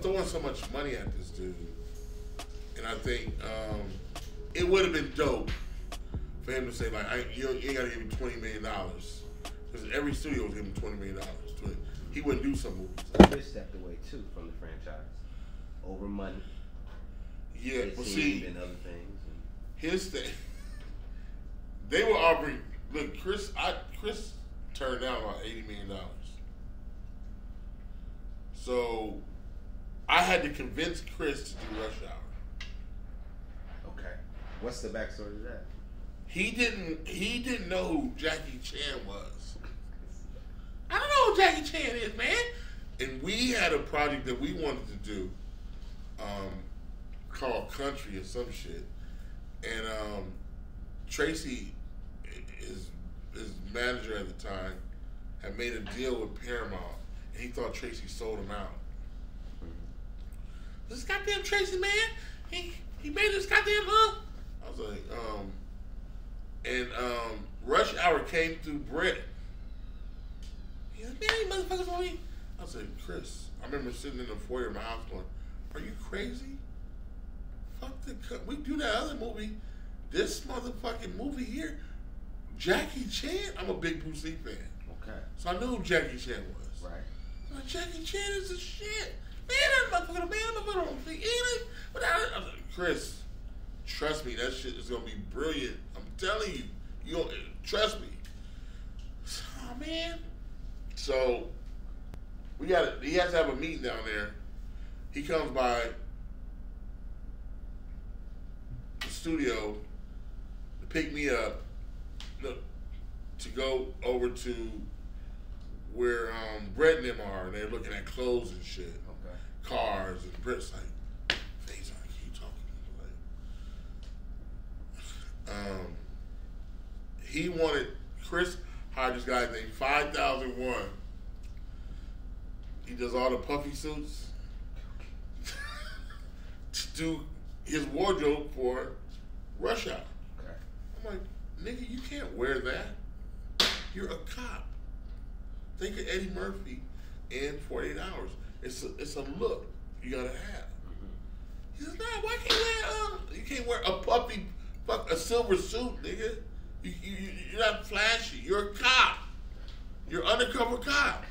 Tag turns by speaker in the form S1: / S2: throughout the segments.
S1: throwing so much money at this dude, and I think it would have been dope for him to say like, you ain't got to give me $20 million, because every studio was giving him $20 million. He wouldn't do some movies.
S2: Chris stepped away too from the franchise over money.
S1: Yeah, but see,
S2: and other things.
S1: His thing, they were offering. Look, Chris turned down about $80 million. So I had to convince Chris to do Rush Hour.
S2: Okay, what's the backstory to that?
S1: He didn't know who Jackie Chan was. I don't know who Jackie Chan is, man. And we had a project that we wanted to do, called Country or some shit. And Tracy, his manager at the time, had made a deal with Paramount, and he thought Tracy sold him out. This goddamn Tracy, man, he made this goddamn I was like, Rush Hour came through Brett. He's like, man, you motherfuckers want me? I was like, Chris, I remember sitting in the foyer of my house going, are you crazy? Fuck the cut. We do that other movie. This motherfucking movie here, Jackie Chan. I'm a big Bruce Lee fan.
S2: Okay.
S1: So I knew who Jackie Chan was.
S2: Right.
S1: I'm like, Jackie Chan is the shit. Man, that motherfucker don't speak English. But I was like, Chris, trust me, that shit is gonna be brilliant. I'm telling you. You don't trust me. Oh man. So he has to have a meeting down there. He comes by the studio to pick me up, to go over to where Brett and them are, and they're looking at clothes and shit.
S2: Okay.
S1: Cars, and Brett's like, Faizon, can you talk to me? Like, he wanted, Chris hired this guy named 5001. He does all the puffy suits to do his wardrobe for Rush Hour.
S2: Okay.
S1: I'm like, nigga, you can't wear that. You're a cop. Think of Eddie Murphy in 48 Hours. It's a look you gotta have. He says, nah, why can't you can't wear a puffy, a silver suit, nigga. You're not flashy. You're a cop. You're an undercover cop.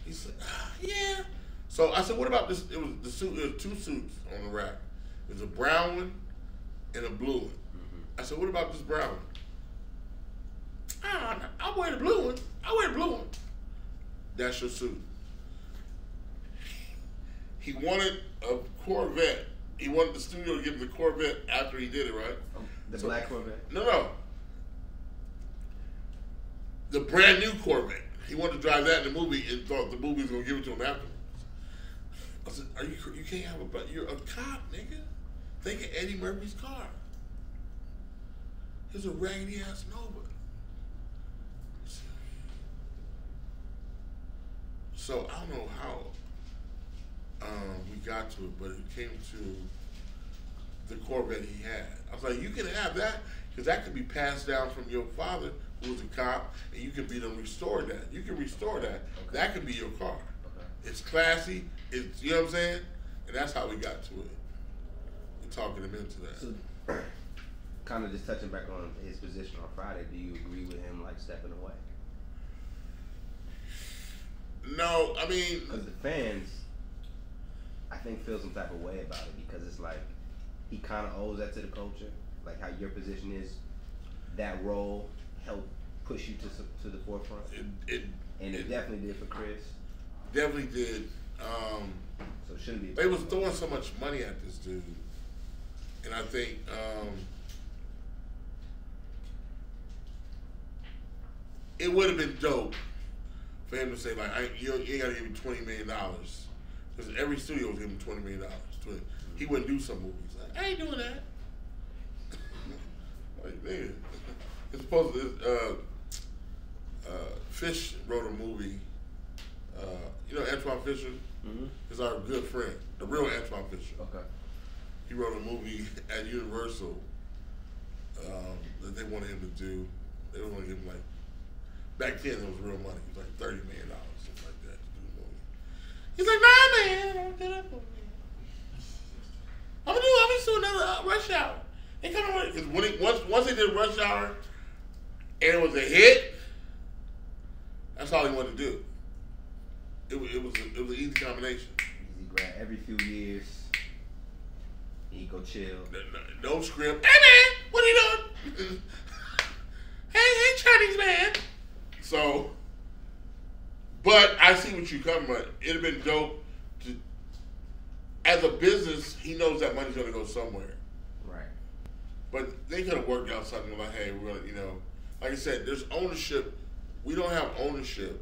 S1: He said, yeah. So I said, what about this? It was the suit. There was two suits on the rack. There's a brown one and a blue one. I said, what about this brown one? I'll wear the blue one. I'll wear the blue one. That's your suit. He wanted a Corvette. He wanted the studio to give him the Corvette after he did it, right?
S2: The black Corvette?
S1: No. The brand new Corvette. He wanted to drive that in the movie and thought the movie was going to give it to him afterwards. I said, you can't have you're a cop, nigga. Think of Eddie Murphy's car. He's a raggedy ass Nova. So I don't know how we got to it, but it came to the Corvette he had. I was like, you can have that, because that could be passed down from your father, who was a cop, and you can be them restore that. You can restore that. Okay. That could be your car. Okay. It's classy. It's, you know what I'm saying? And that's how we got to it. And talking him into that.
S2: So, kind of just touching back on his position on Friday, do you agree with him like stepping away?
S1: No, I mean,
S2: because the fans, I think, feel some type of way about it, because it's like he kind of owes that to the culture, like how your position is. That role helped push you to the forefront. It definitely did for Chris.
S1: Definitely did.
S2: So it shouldn't be.
S1: They was throwing so much money at this dude, and I think it would have been dope for him to say like, you ain't got to give me $20 million, because every studio was giving him $20 million. He wouldn't do some movies. Like, I ain't doing that. Like, nigga, it's supposed to. Fish wrote a movie. You know Antoine Fisher? Mm-hmm. Is our good friend, the real Antoine Fisher. Okay. He wrote a movie at Universal that they wanted him to do. They wanted to give him like, back then it was real money. It was like $30 million, something like that, to do the movie. He's like, nah, man. Don't do that for me. I'm gonna do another Rush Hour. They come on because once they did Rush Hour and it was a hit, that's all he wanted to do. It was an easy combination.
S2: Easy grab. Every few years, he go chill.
S1: No script. Hey man, what are you doing? hey Chinese man. So, but I see what you're coming from. It'd have been dope to, as a business, he knows that money's gonna go somewhere.
S2: Right.
S1: But they could have worked out something like, hey, we're gonna, like I said, there's ownership. We don't have ownership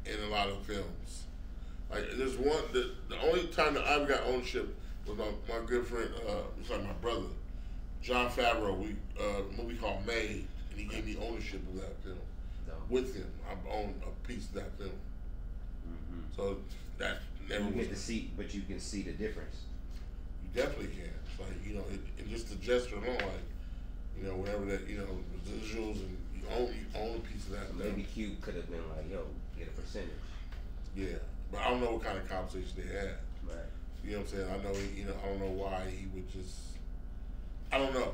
S1: in a lot of films. Like there's one, the only time that I've got ownership was my good friend, it's like my brother, John Favreau. We a movie called Made, and he gave me ownership of that film. No. With him, I own a piece of that film. Mm-hmm. So that never.
S2: You get to see, but you can see the difference.
S1: You definitely can. It's like it just the gesture alone, like whatever that the visuals and you own a piece of that.
S2: Maybe Cube could have been like, yo, get a percentage.
S1: Yeah, but I don't know what kind of conversation they had.
S2: Right.
S1: You know what I'm saying? I know I don't know why he would just. I don't know.